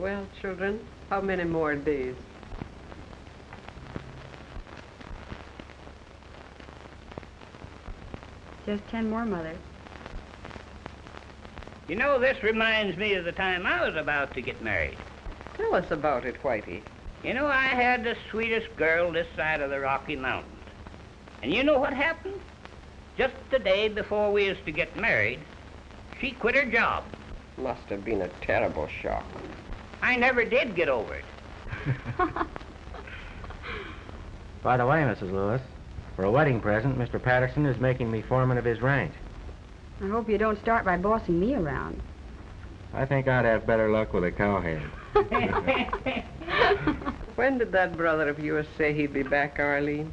Well, children, how many more days? Just 10 more, Mother. You know, this reminds me of the time I was about to get married. Tell us about it, Whitey. You know, I had the sweetest girl this side of the Rocky Mountains. And you know what happened? Just the day before we was to get married, she quit her job. Must have been a terrible shock. I never did get over it. By the way, Mrs. Lewis, for a wedding present, Mr. Patterson is making me foreman of his ranch. I hope you don't start by bossing me around. I think I'd have better luck with a cowhead. When did that brother of yours say he'd be back, Arline?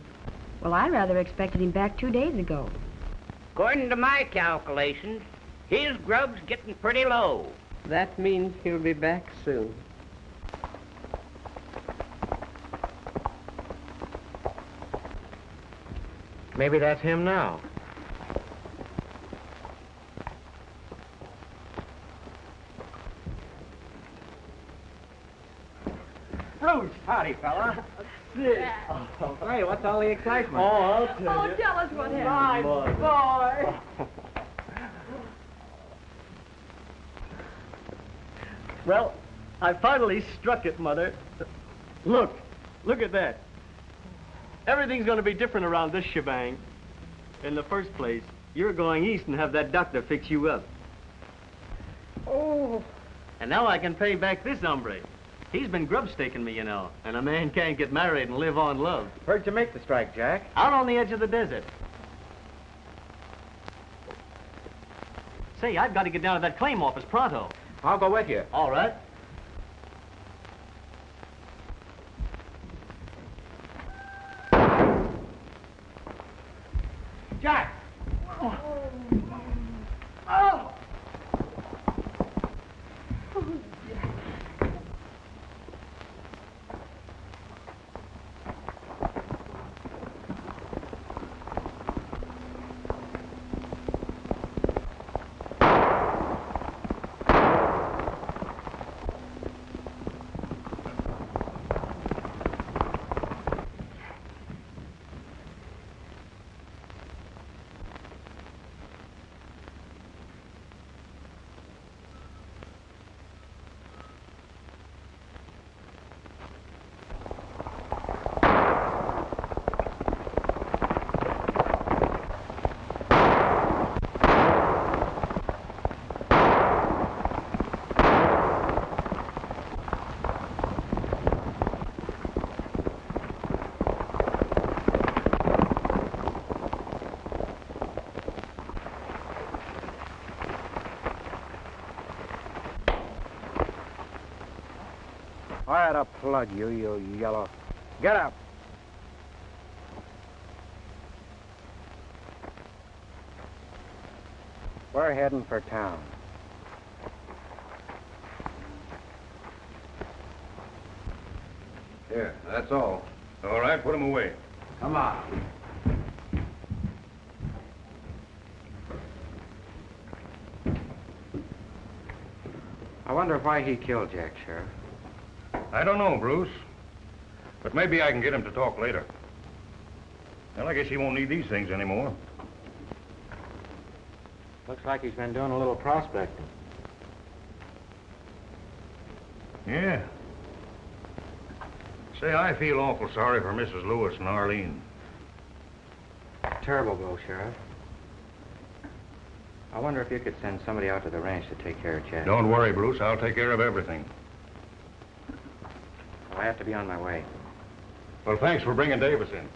Well, I rather expected him back 2 days ago. According to my calculations, his grub's getting pretty low. That means he'll be back soon. Maybe that's him now. Bruce, howdy, fella. Oh, hey, what's all the excitement? Oh, I'll tell you. Oh, tell us what happened. My boy. Well, I finally struck it, Mother. Look at that. Everything's going to be different around this shebang. In the first place, you're going east and have that doctor fix you up. Oh. And now I can pay back this hombre. He's been grub-staking me, you know, and a man can't get married and live on love. Where'd you make the strike, Jack? Out on the edge of the desert. Say, I've got to get down to that claim office pronto. I'll go with you. All right. Jack! Oh. Oh. Fire the plug, you yellow. Get up. We're heading for town. Yeah, that's all. All right, put him away. Come on. I wonder why he killed Jack, Sheriff. I don't know, Bruce. But maybe I can get him to talk later. Well, I guess he won't need these things anymore. Looks like he's been doing a little prospecting. Yeah. Say, I feel awful sorry for Mrs. Lewis and Arline. Terrible blow, Sheriff. I wonder if you could send somebody out to the ranch to take care of Jack. Don't worry, Bruce. I'll take care of everything. Well, I have to be on my way. Well, thanks for bringing Davis in.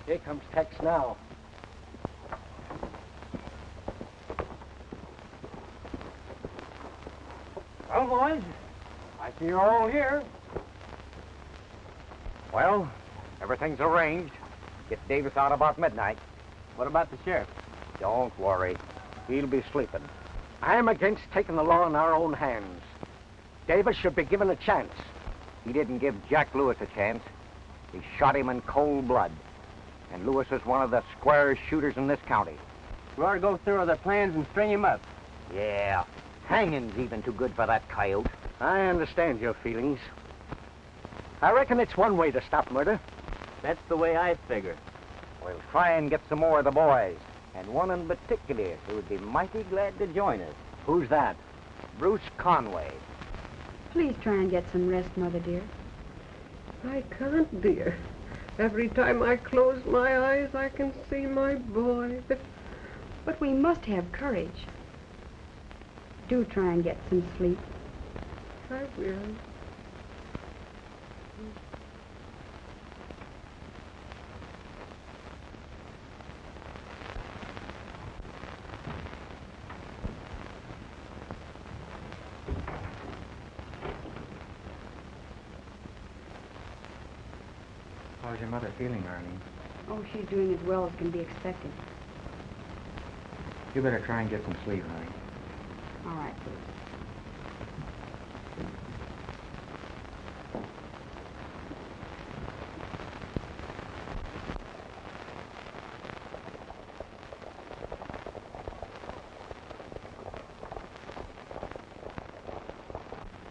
Here comes Tex now. Well, boys, I see you're all here. Well, everything's arranged. Get Davis out about midnight. What about the sheriff? Don't worry. He'll be sleeping. I'm against taking the law in our own hands. Davis should be given a chance. He didn't give Jack Lewis a chance. He shot him in cold blood. And Lewis is one of the squarest shooters in this county. We ought to go through their plans and string him up. Yeah, hanging's even too good for that coyote. I understand your feelings. I reckon it's one way to stop murder. That's the way I figure. We'll try and get some more of the boys. And one in particular who would be mighty glad to join us. Who's that? Bruce Conway. Please try and get some rest, Mother dear. I can't, dear. Every time I close my eyes, I can see my boy. But we must have courage. Do try and get some sleep. I will. How's your mother feeling, Arline? Oh, she's doing as well as can be expected. You better try and get some sleep, honey. All right, Bruce.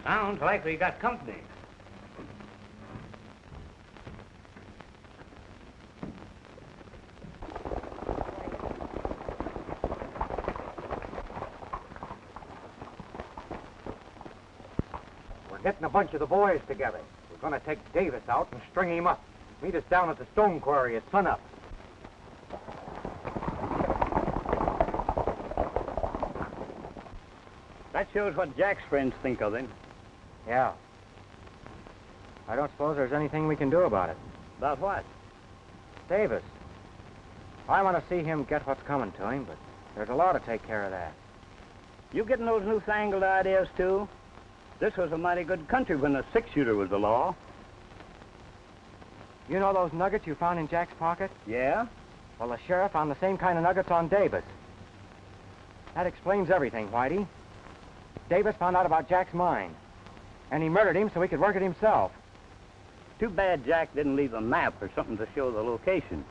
Sounds like we got company. Getting a bunch of the boys together. We're going to take Davis out and string him up. Meet us down at the stone quarry at sunup. That shows what Jack's friends think of him. Yeah. I don't suppose there's anything we can do about it. About what? Davis. I want to see him get what's coming to him, but there's a law to take care of that. You getting those newfangled ideas, too? This was a mighty good country when the six-shooter was the law. You know those nuggets you found in Jack's pocket? Yeah? Well, the sheriff found the same kind of nuggets on Davis. That explains everything, Whitey. Davis found out about Jack's mine, and he murdered him so he could work it himself. Too bad Jack didn't leave a map or something to show the location.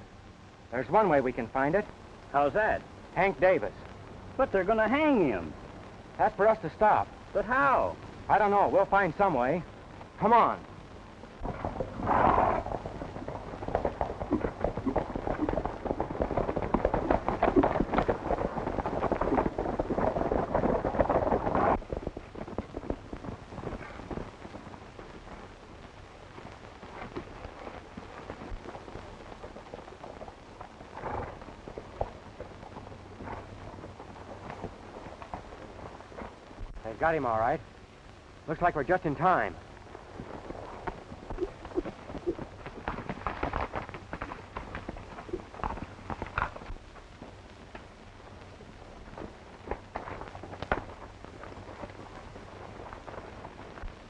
There's one way we can find it. How's that? Hank Davis. But they're gonna hang him. That's for us to stop. But how? I don't know. We'll find some way. Come on. They've got him all right. Looks like we're just in time.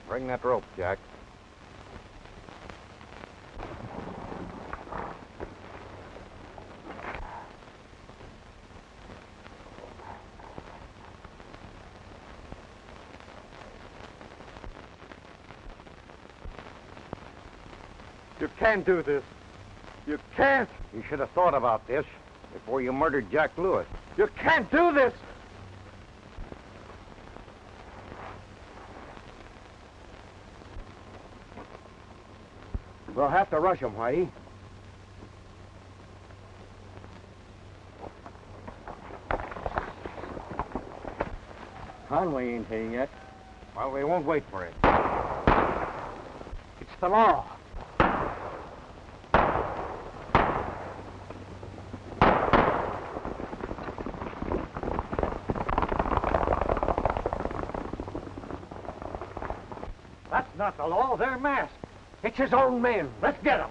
Bring that rope, Jack. You can't do this. You can't. You should have thought about this before you murdered Jack Lewis. You can't do this. We'll have to rush him, Whitey. Conway ain't here yet. Well, we won't wait for it. It's the law. That's not the law. They're masked. It's his own men. Let's get them.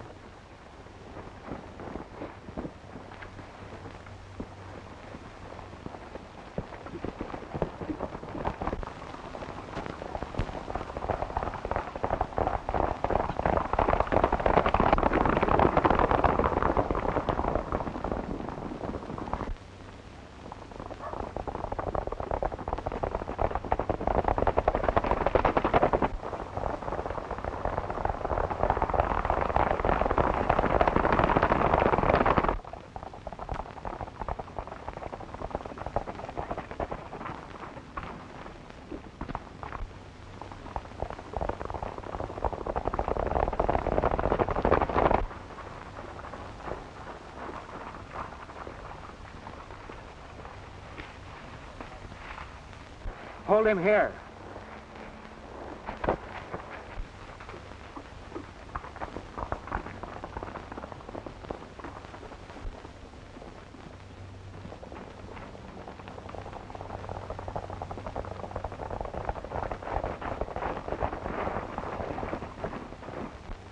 Hold him here.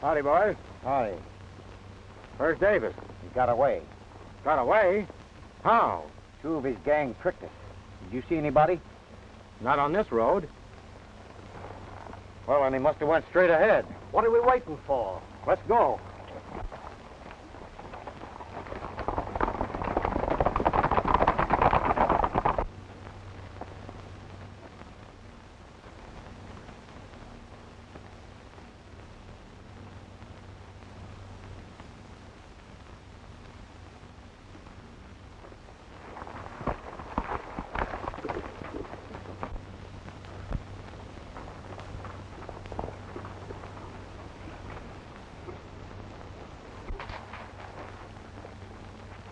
Howdy, boys. Howdy. Where's Davis? He got away. Got away? How? 2 of his gang tricked us. Did you see anybody? Not on this road. Well, then he must have went straight ahead. What are we waiting for? Let's go.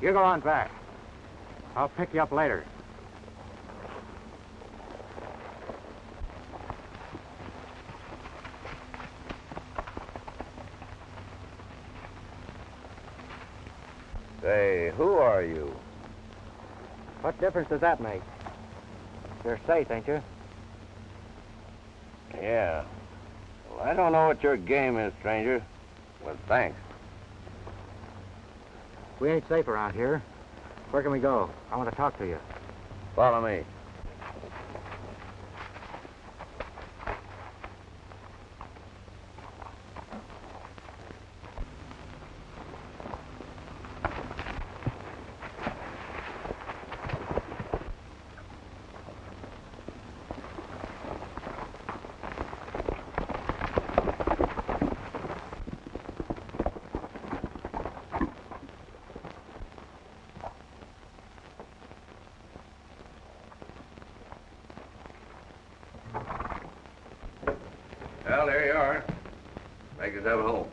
You go on back. I'll pick you up later. Say, who are you? What difference does that make? You're safe, ain't you? Yeah. Well, I don't know what your game is, stranger. Well, thanks. We ain't safe around here. Where can we go? I want to talk to you. Follow me. Well, there you are. Make yourself at home.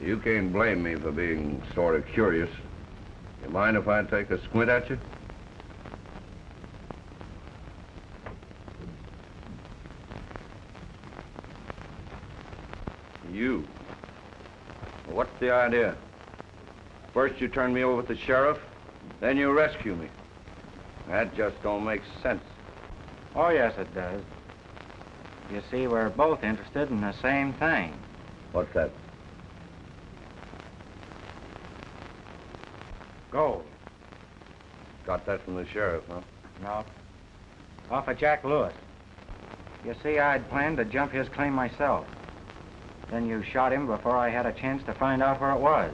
You can't blame me for being sort of curious. You mind if I take a squint at you? You. What's the idea? First you turn me over to the sheriff, then you rescue me. That just don't make sense. Oh, yes, it does. You see, we're both interested in the same thing. What's that? Gold. Got that from the sheriff, huh? No. Off of Jack Lewis. You see, I'd planned to jump his claim myself. Then you shot him before I had a chance to find out where it was.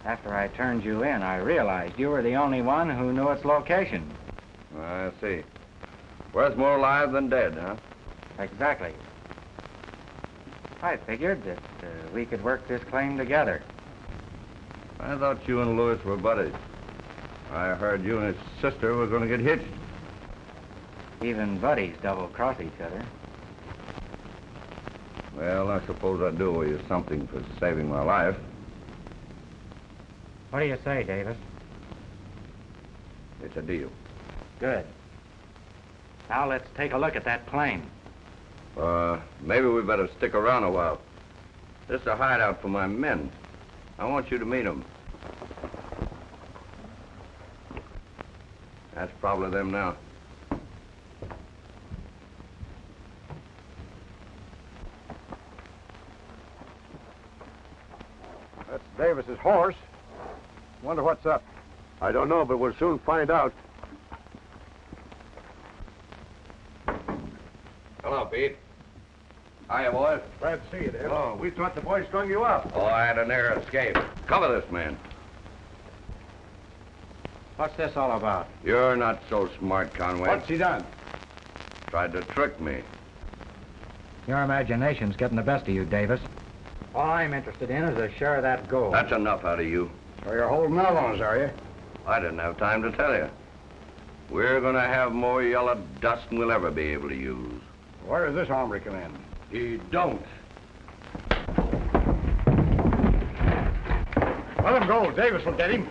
After I turned you in, I realized you were the only one who knew its location. I see. Worth more alive than dead, huh? Exactly. I figured that we could work this claim together. I thought you and Lewis were buddies. I heard you and his sister were going to get hitched. Even buddies double-cross each other. Well, I suppose I do owe you something for saving my life. What do you say, Davis? It's a deal. Good. Now let's take a look at that plane. Maybe we better stick around a while. This is a hideout for my men. I want you to meet them. That's probably them now. That's Davis's horse. Wonder what's up. I don't know, but we'll soon find out. Hello, Pete. Hiya, boys. Glad to see you, Dave. Oh, we thought the boys strung you up. Oh, I had a narrow escape. Cover this man. What's this all about? You're not so smart, Conway. What's he done? Tried to trick me. Your imagination's getting the best of you, Davis. All I'm interested in is a share of that gold. That's enough out of you. So you're holding out on us, are you? I didn't have time to tell you. We're gonna have more yellow dust than we'll ever be able to use. Where does this hombre come in? He don't. Let him go. Davis will get him.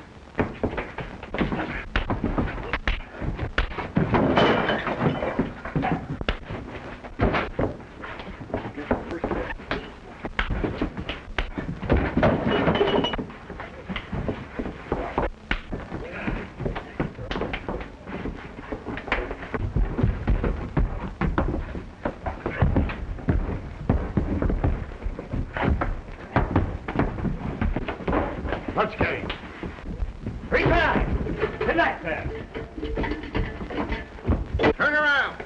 Punch game. 3-5. Good night, sir. Turn around.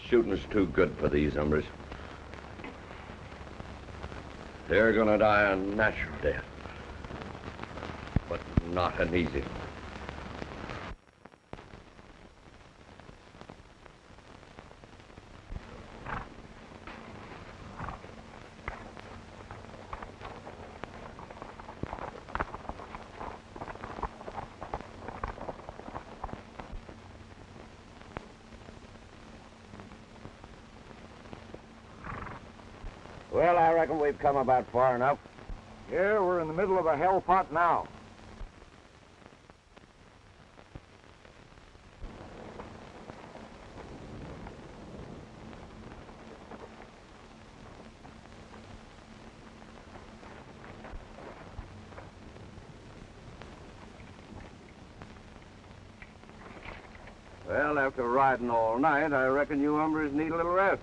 Shooting's too good for these hombres. They're gonna die a natural death, but not an easy one. Well, I reckon we've come about far enough. Yeah, we're in the middle of a hell pot now. Well, after riding all night, I reckon you hombres need a little rest.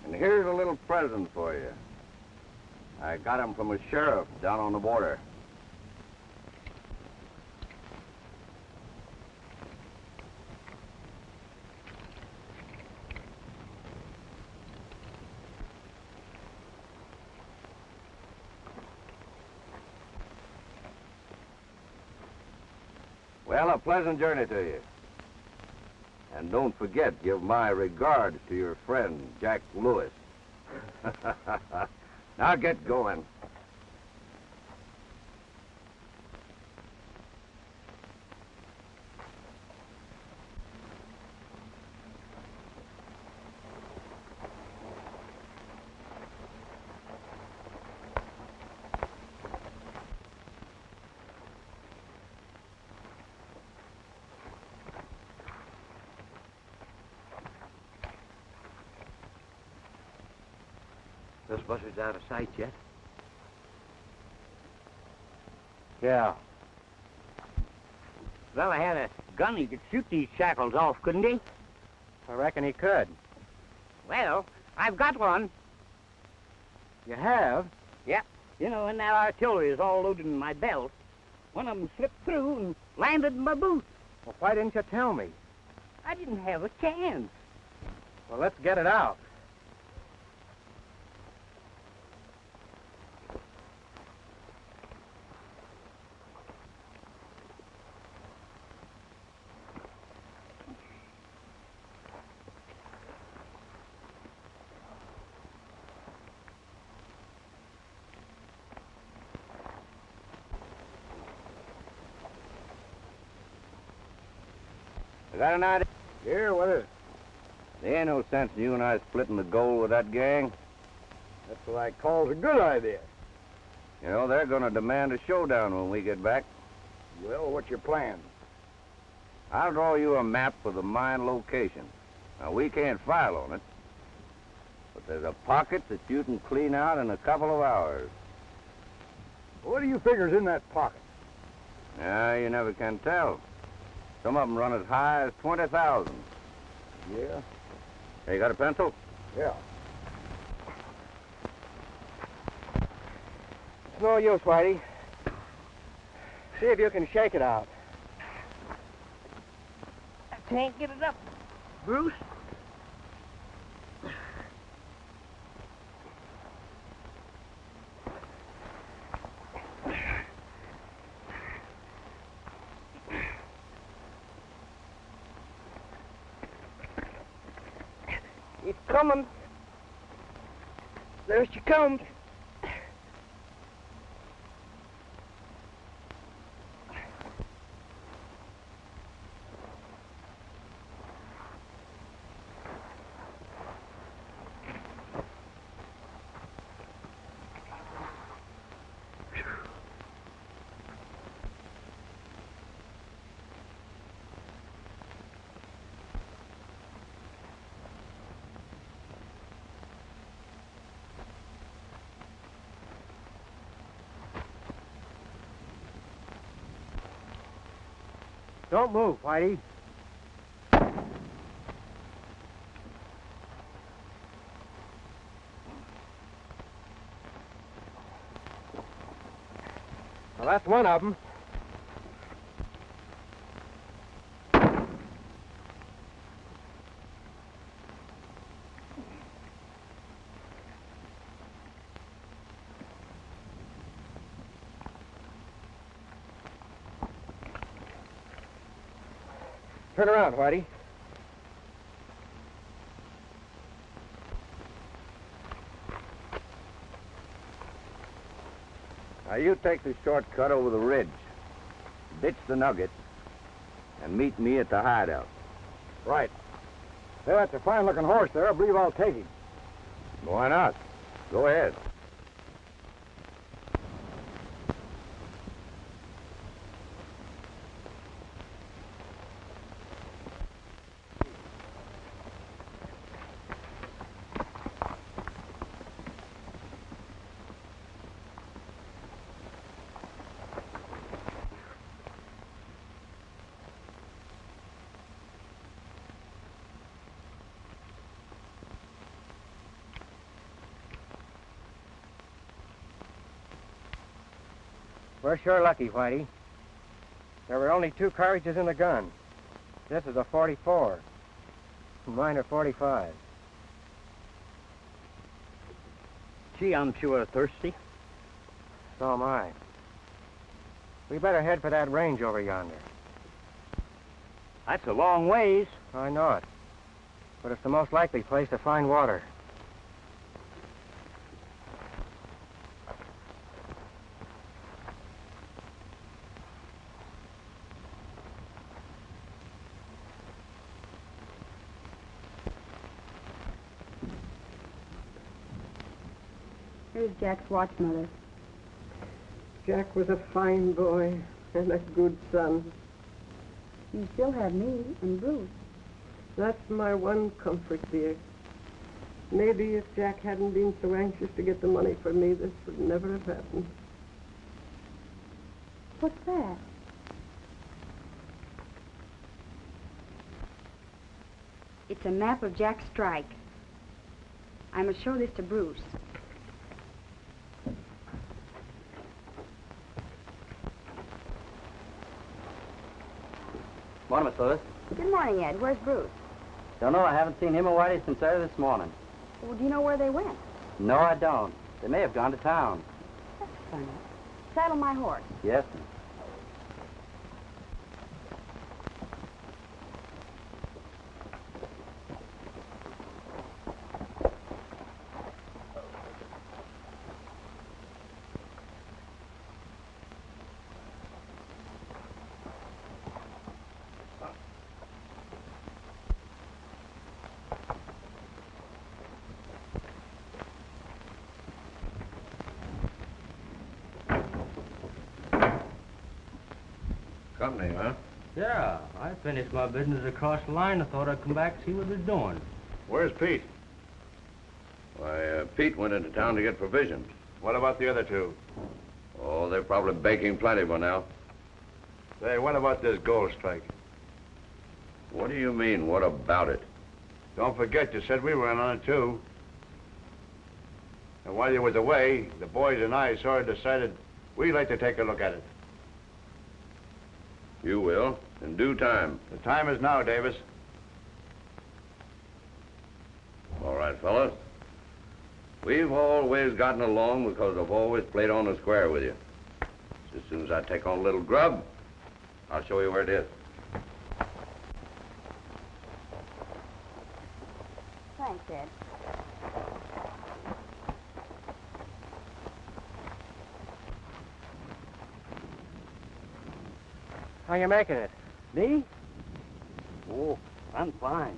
And here's a little present for you. I got him from a sheriff down on the border. Well, a pleasant journey to you. And don't forget, give my regards to your friend, Jack Lewis. Now get going. Those buzzards out of sight yet? Yeah. Well, I had a gun. He could shoot these shackles off, couldn't he? I reckon he could. Well, I've got one. You have? Yep. You know, when that artillery is all loaded in my belt, one of them slipped through and landed in my boot. Well, why didn't you tell me? I didn't have a chance. Well, let's get it out. You got an idea? Yeah, what is it? There ain't no sense in you and I splitting the gold with that gang. That's what I call a good idea. You know, they're gonna demand a showdown when we get back. Well, what's your plan? I'll draw you a map of the mine location. Now, we can't file on it, but there's a pocket that you can clean out in a couple of hours. What do you figure's in that pocket? Yeah, you never can tell. Some of them run as high as 20,000. Yeah? Hey, you got a pencil? Yeah. It's no use, Whitey. See if you can shake it out. I can't get it up, Bruce. It's coming. There she comes. Don't move, Whitey. Well, that's one of them. Turn around, Whitey. Now, you take the shortcut over the ridge, ditch the Nugget, and meet me at the hideout. Right. Say, that's a fine-looking horse there. I believe I'll take him. Why not? Go ahead. We're sure lucky, Whitey. There were only 2 cartridges in the gun. This is a 44. Mine are 45. Gee, I'm sure thirsty. So am I. We better head for that range over yonder. That's a long ways. I know it. But it's the most likely place to find water. Here's Jack's watch, Mother. Jack was a fine boy and a good son. You still have me and Bruce. That's my one comfort, dear. Maybe if Jack hadn't been so anxious to get the money for me, this would never have happened. What's that? It's a map of Jack's strike. I must show this to Bruce. Morning, Miss Lewis. Good morning, Ed. Where's Bruce? Don't know. I haven't seen him or Whitey since early this morning. Well, do you know where they went? No, I don't. They may have gone to town. That's funny. Saddle my horse. Yes, ma'am. Company, huh? Yeah, I finished my business across the line. I thought I'd come back and see what they're doing. Where's Pete? Why, Pete went into town to get provisions. What about the other 2? Oh, they're probably baking plenty by now. Say, what about this gold strike? What do you mean, what about it? Don't forget, you said we were in on it, too. And while you was away, the boys and I sort of decided we'd like to take a look at it. You will, in due time. The time is now, Davis. All right, fellas. We've always gotten along because I've always played on the square with you. As soon as I take on a little grub, I'll show you where it is. Thanks, Ed. How you making it? Me? Oh, I'm fine.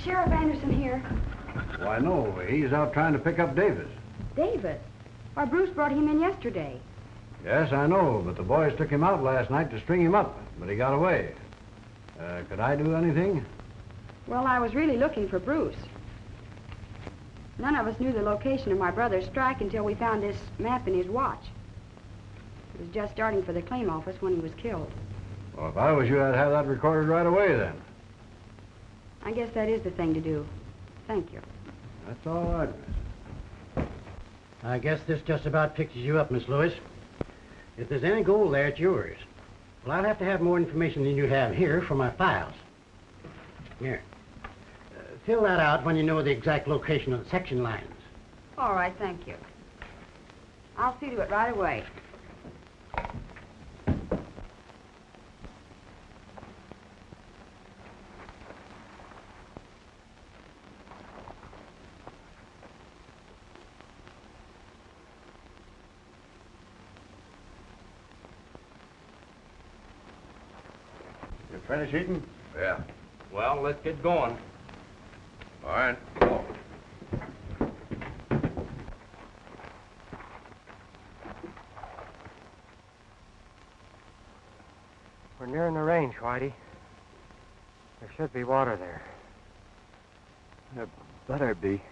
Sheriff Anderson here? Why, no. He's out trying to pick up Davis. Davis? Why, Bruce brought him in yesterday. Yes, I know, but the boys took him out last night to string him up, but he got away. Could I do anything? Well, I was really looking for Bruce. None of us knew the location of my brother's strike until we found this map in his watch. He was just starting for the claim office when he was killed. Well, if I was you, I'd have that recorded right away then. I guess that is the thing to do. Thank you. That's all right, miss. I guess this just about fixes you up, Miss Lewis. If there's any gold there, it's yours. Well, I'll have to have more information than you have here for my files. Here. Fill that out when you know the exact location of the section lines. All right, thank you. I'll see to it right away. You finished eating? Yeah. Well, let's get going. All right. We're nearing the range, Whitey. There should be water there. There better be.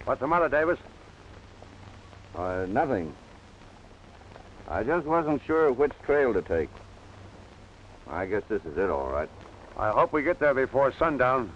What's the matter, Davis? Nothing. I just wasn't sure which trail to take. I guess this is it, all right. I hope we get there before sundown.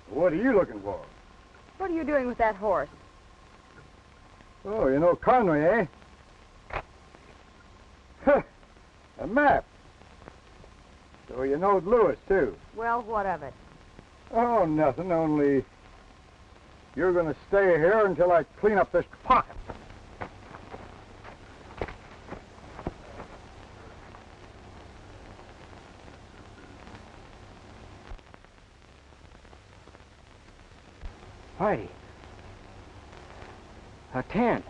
What are you looking for? What are you doing with that horse? Oh, you know Conway, eh? Huh, a map. So you know Lewis, too. Well, what of it? Oh, nothing, only you're going to stay here until I clean up this pocket. Whitey. A tent.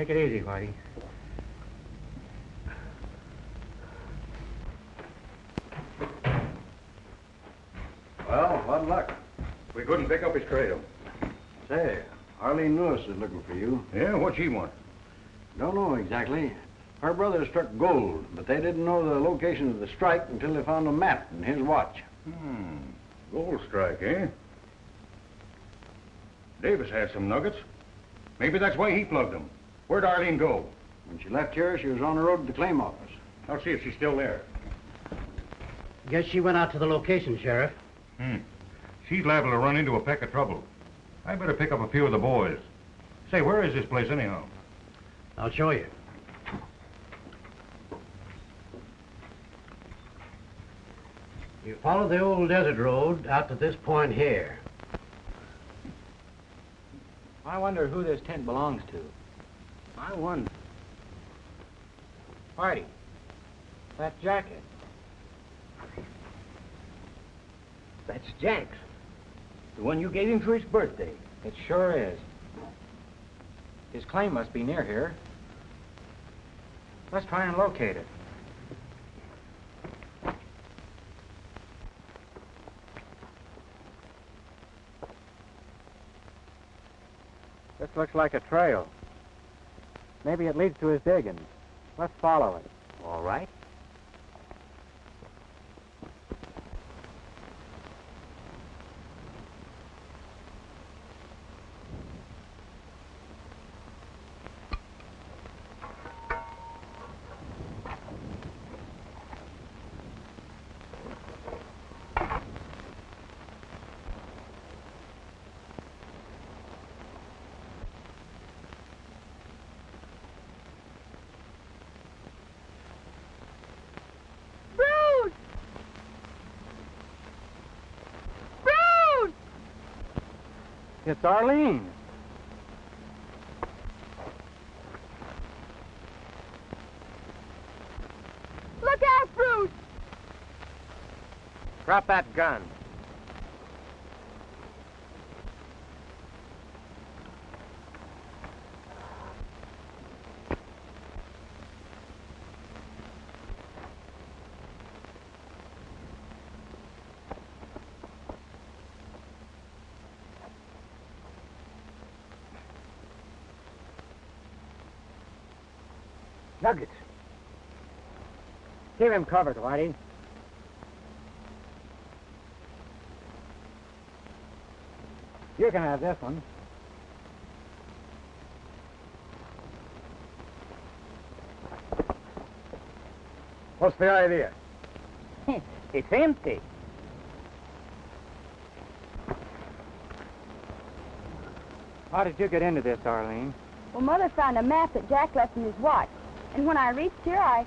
Take it easy, Whitey. Well, what luck? We couldn't pick up his trail. Say, Arline Lewis is looking for you. Yeah, what she want? Don't know exactly. Her brother struck gold, but they didn't know the location of the strike until they found a map in his watch. Gold strike, eh? Davis had some nuggets. Maybe that's why he plugged them. Where'd Arline go? When she left here, she was on the road to the claim office. I'll see if she's still there. Guess she went out to the location, Sheriff. She's liable to run into a peck of trouble. I better pick up a few of the boys. Say, where is this place anyhow? I'll show you. You follow the old desert road out to this point here. I wonder who this tent belongs to. I wonder. Whitey, that jacket. That's Jack's. The one you gave him for his birthday. It sure is. His claim must be near here. Let's try and locate it. This looks like a trail. Maybe it leads to his diggings. Let's follow it. All right. It's Arline. Look out, Bruce! Drop that gun. Nuggets. Keep him covered, Whitey. You can have this one. What's the idea? It's empty. How did you get into this, Arline? Well, Mother found a map that Jack left in his watch. And when I reached here, I...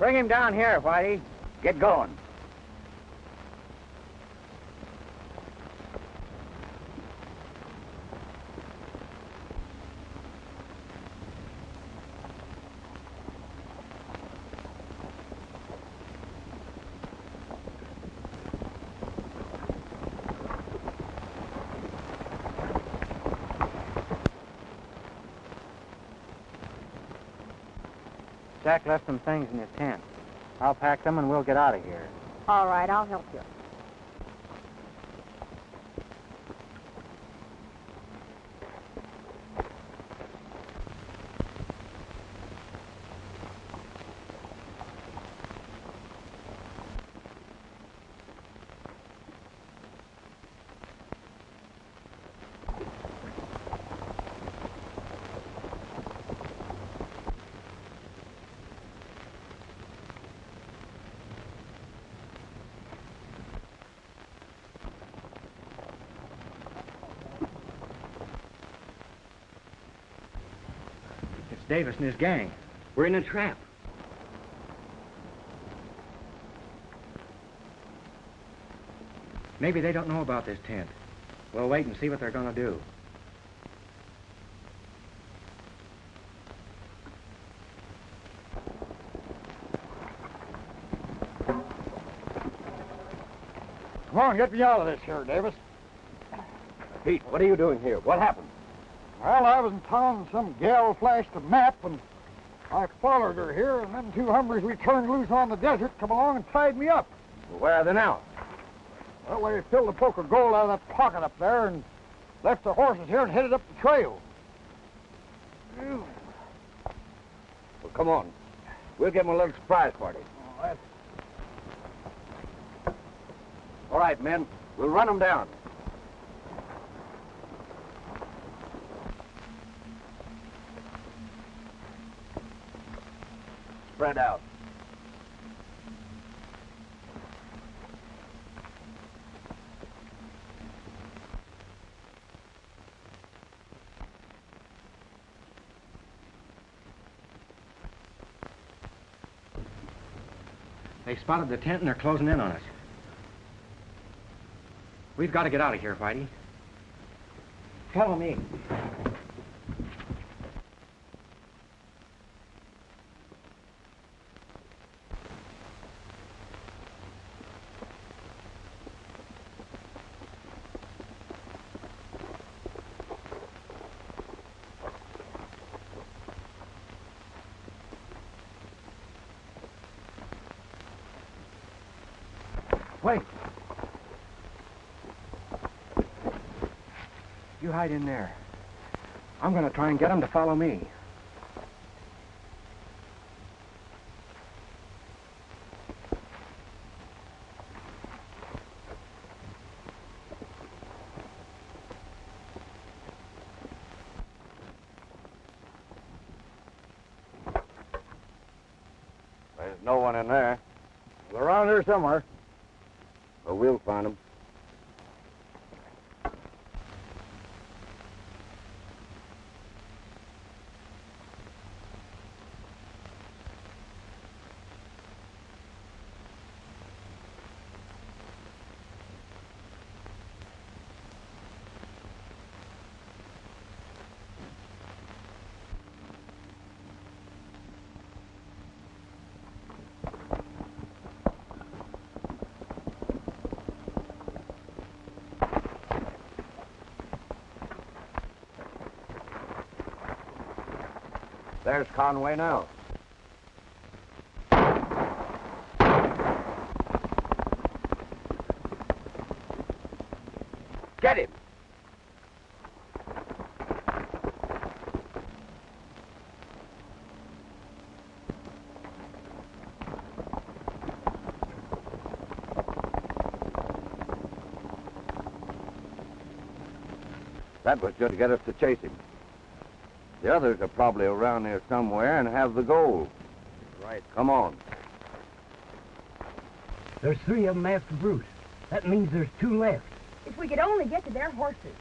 Bring him down here, Whitey. Get going. Jack left some things in his tent. I'll pack them and we'll get out of here. All right, I'll help you. Davis and his gang. We're in a trap. Maybe they don't know about this tent. We'll wait and see what they're going to do. Come on, get me out of this here, Davis. Pete, what are you doing here? What happened? Well, I was in town and some gal flashed a map, and I followed her here, and them two hombres we turned loose on the desert come along and tied me up. Well, where are they now? Well, they filled a poke of gold out of that pocket up there and left the horses here and headed up the trail. Well, come on. We'll give them a little surprise party. All right, men. We'll run them down. Spread out. They spotted the tent and they're closing in on us. We've got to get out of here, Whitey. Follow me. Wait. You hide in there. I'm going to try and get them to follow me. There's no one in there. They're around here somewhere. Well, we'll find them. There's Conway now. Get him! That was just to get us to chase him. The others are probably around here somewhere and have the gold. Right. Come on. There's 3 of them after Bruce. That means there's 2 left. If we could only get to their horses.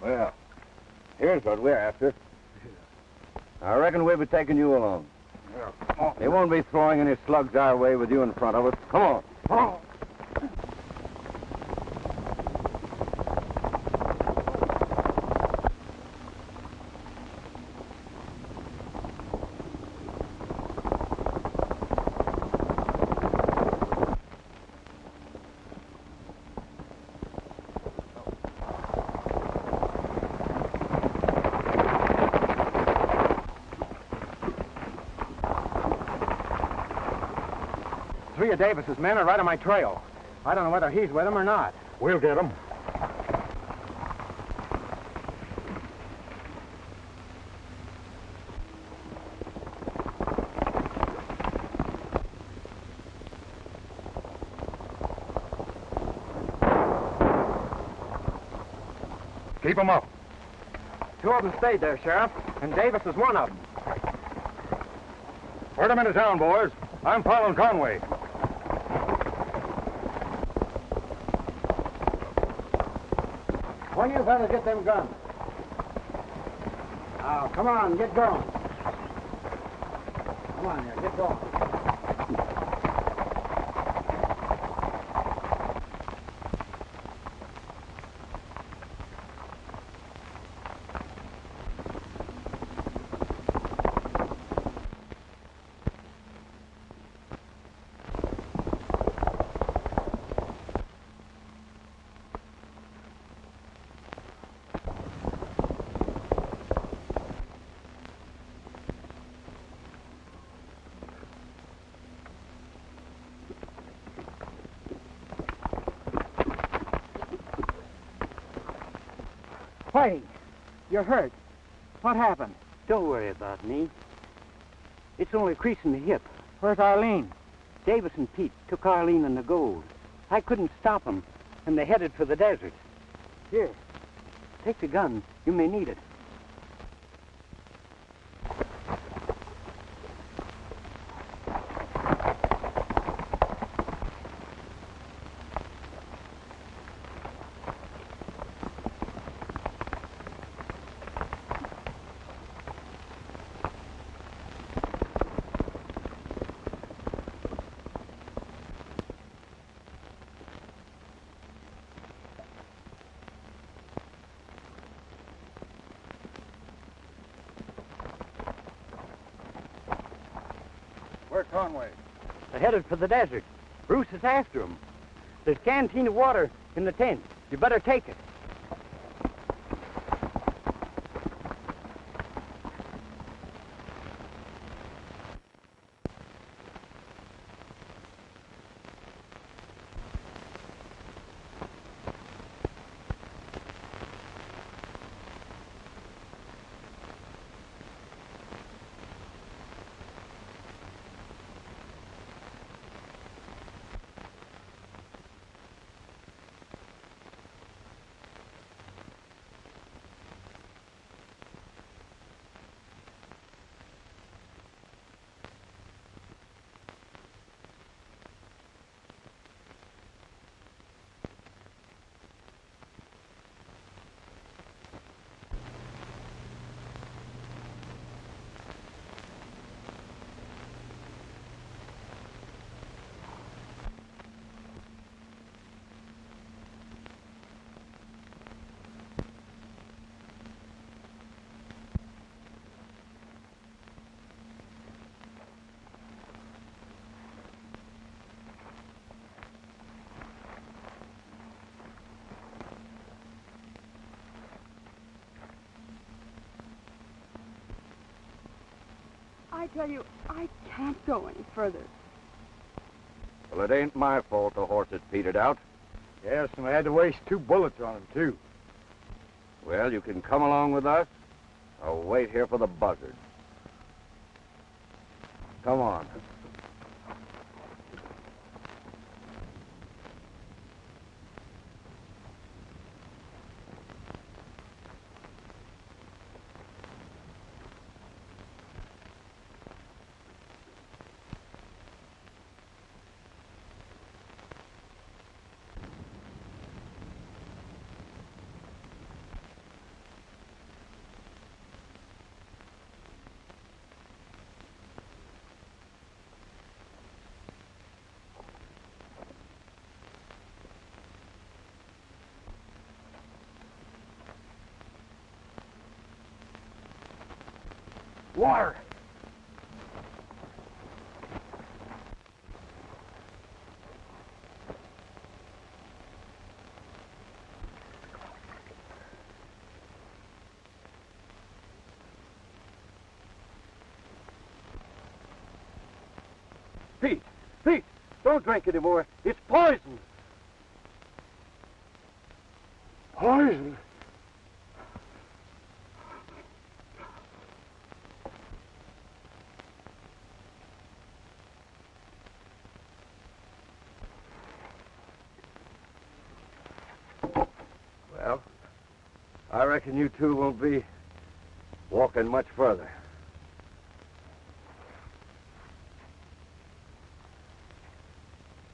Well, here's what we're after. I reckon we'll be taking you along. They won't be throwing any slugs our way with you in front of us. Come on. Come on. Three of Davis's men are right on my trail. I don't know whether he's with them or not. We'll get him. Keep them up. Two of them stayed there, Sheriff, and Davis is one of them. Herd them into town, boys. I'm following Conway. When you fellas get them guns? Now, come on, get going. Come on here, get going. Whitey, you're hurt. What happened? Don't worry about me. It's only a crease in the hip. Where's Arline? Davis and Pete took Arline and the gold. I couldn't stop them, and they headed for the desert. Here, take the gun. You may need it. Where's Conway? They're headed for the desert. Bruce is after them. There's a canteen of water in the tent. You better take it. I tell you, I can't go any further. Well, it ain't my fault the horse had petered out. Yes, and I had to waste 2 bullets on him, too. Well, you can come along with us. I'll wait here for the buzzard. Come on. Water! Pete! Pete! Don't drink anymore. It's poison. Poison? Well, I reckon you two won't be walking much further.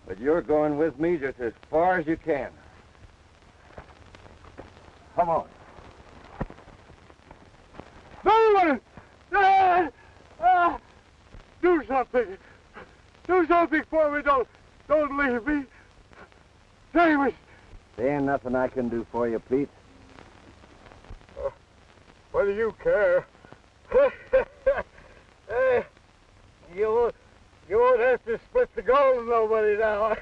But you're going with me just as far as you can. Come on. Do something. Do something for me. Don't leave me. Save us. There ain't nothing I can do for you, Pete. What do you care? Hey, you won't have to split the gold with nobody now.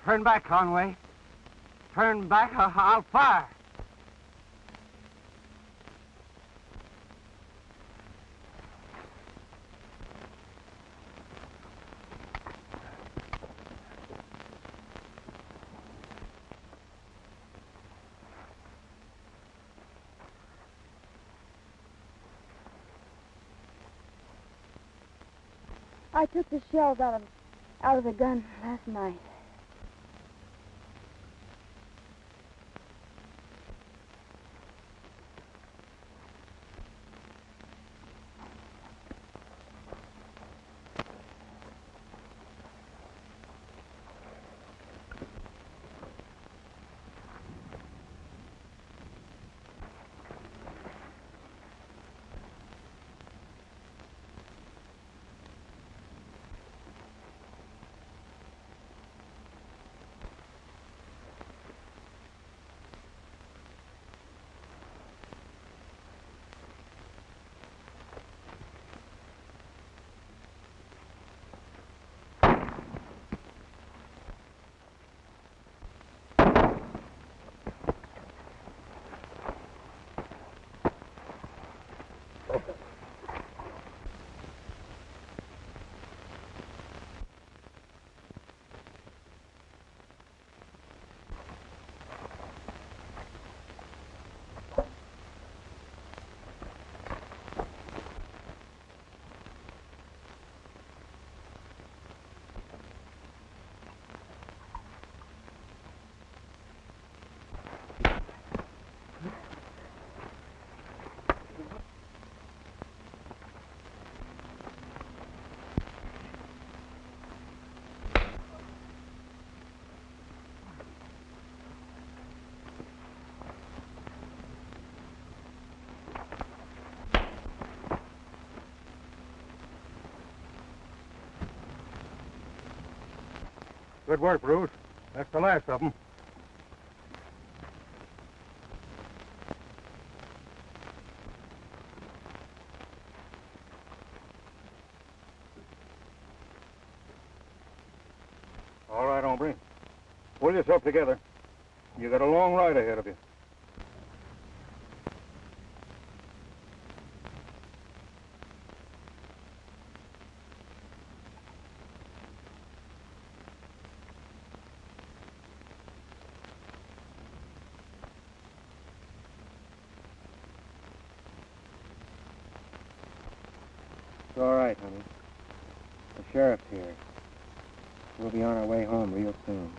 Turn back, Conway. Turn back, or I'll fire. I took the shells out of the gun last night. Good work, Bruce. That's the last of them. All right, hombre. Pull yourself together. You got a long ride ahead of you. all right, honey. The sheriff's here. We'll be on our way home real soon.